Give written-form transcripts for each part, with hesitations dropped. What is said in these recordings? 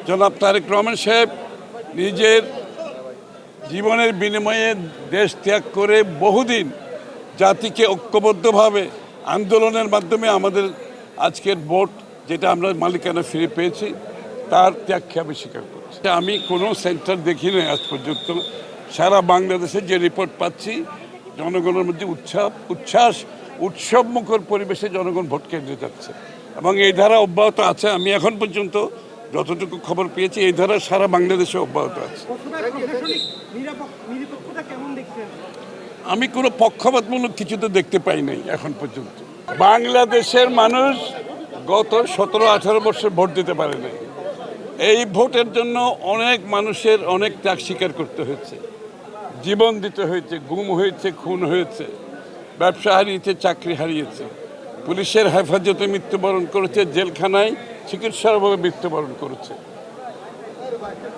জনাব তারেক রহমান সাহেব নিজের জীবনের বিনিময়ে দেশ ত্যাগ করে বহুদিন জাতিকে ঐক্যবদ্ধভাবে আন্দোলনের মাধ্যমে আমাদের আজকের ভোট যেটা আমরা মালিকানা ফিরে পেয়েছি তার ত্যাগকে আমি স্বীকার করছি। আমি কোনো সেন্টার দেখি নাই আজ পর্যন্ত। সারা বাংলাদেশে যে রিপোর্ট পাচ্ছি জনগণের মধ্যে উৎসবমুখর পরিবেশে জনগণ ভোট কেন্দ্রে যাচ্ছে এবং এই ধারা অব্যাহত আছে। আমি এখন পর্যন্ত যতটুকু খবর পেয়েছি এই ধারা সারা বাংলাদেশে অব্যাহত আছে। আমি কোনো পক্ষপাতমূলক কিছু তো দেখতে পাই নাই এখন পর্যন্ত। বাংলাদেশের মানুষ গত 17-18 বছর ভোট দিতে পারে নাই। এই ভোটের জন্য অনেক মানুষের অনেক ত্যাগ স্বীকার করতে হয়েছে, জীবন দিতে হয়েছে, গুম হয়েছে, খুন হয়েছে, ব্যবসা হারিয়েছে, চাকরি হারিয়েছে, পুলিশের হেফাজতে মৃত্যুবরণ করেছে, জেলখানায় চিকিৎসার অভাবে মৃত্যুবরণ করেছে,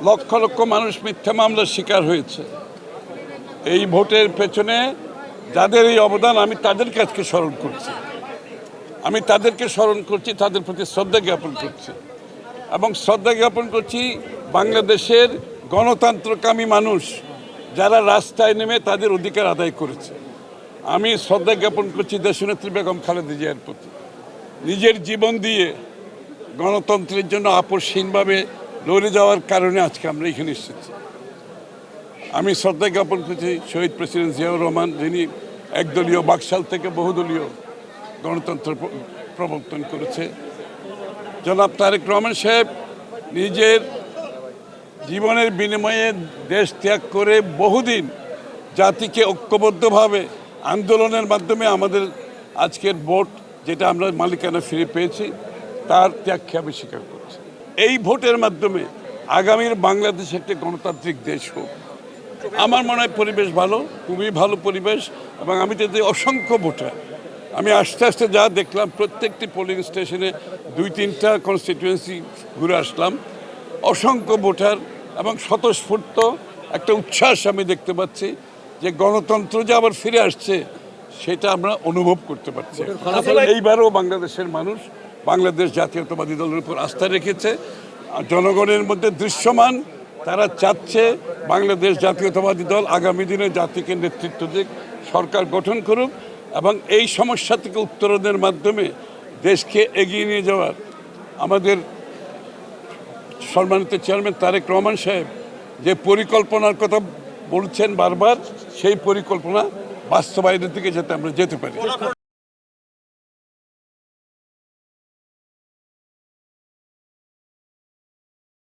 লক্ষ লক্ষ মানুষ মিথ্যা মামলার শিকার হয়েছে। এই ভোটের পেছনে যাদের এই অবদান আমি তাদের কাছকে স্মরণ করছি, আমি তাদেরকে স্মরণ করছি, তাদের প্রতি শ্রদ্ধা জ্ঞাপন করছি এবং শ্রদ্ধা জ্ঞাপন করছি বাংলাদেশের গণতন্ত্রকামী মানুষ যারা রাস্তায় নেমে তাদের অধিকার আদায় করেছে। আমি শ্রদ্ধা জ্ঞাপন করছি দেশনেত্রী বেগম খালেদা জিয়ার প্রতি, নিজের জীবন দিয়ে গণতন্ত্রের জন্য আপসহীনভাবে লড়ে যাওয়ার কারণে আজকে আমরা এখানে এসেছি। আমি শ্রদ্ধা জ্ঞাপন করছি শহীদ প্রেসিডেন্ট জিয়াউর রহমান, যিনি একদলীয় বাকশাল থেকে বহুদলীয় গণতন্ত্র প্রবর্তন করেছে। জনাব তারেক রহমান সাহেব নিজের জীবনের বিনিময়ে দেশ ত্যাগ করে বহুদিন জাতিকে ঐক্যবদ্ধভাবে আন্দোলনের মাধ্যমে আমাদের আজকের ভোট যেটা আমরা মালিকানা ফিরে পেয়েছি তার ত্যাগকে আমি স্বীকার করছি। এই ভোটের মাধ্যমে আগামীর বাংলাদেশ একটি গণতান্ত্রিক দেশ হোক। আমার মনে হয় পরিবেশ ভালো, খুবই ভালো পরিবেশ এবং আমি যদি অসংখ্য ভোটার, আমি আস্তে আস্তে যা দেখলাম প্রত্যেকটি পোলিং স্টেশনে 2-3টা কনস্টিটিউয়েন্সি ঘুরে আসলাম, অসংখ্য ভোটার এবং স্বতঃস্ফূর্ত একটা উচ্ছ্বাস আমি দেখতে পাচ্ছি যে গণতন্ত্র যে আবার ফিরে আসছে সেটা আমরা অনুভব করতে পারছি। এইবারও বাংলাদেশের মানুষ বাংলাদেশ জাতীয়তাবাদী দলের উপর আস্থা রেখেছে। জনগণের মধ্যে দৃশ্যমান তারা চাচ্ছে বাংলাদেশ জাতীয়তাবাদী দল আগামী দিনে জাতিকে নেতৃত্ব দিক, সরকার গঠন করুক এবং এই সমস্যা থেকে উত্তরণের মাধ্যমে দেশকে এগিয়ে নিয়ে যাওয়ার আমাদের সম্মানিত চেয়ারম্যান তারেক রহমান সাহেব যে পরিকল্পনার কথা বলছেন বারবার, সেই পরিকল্পনা বাস্তবায়নের দিকে যাতে আমরা যেতে পারি।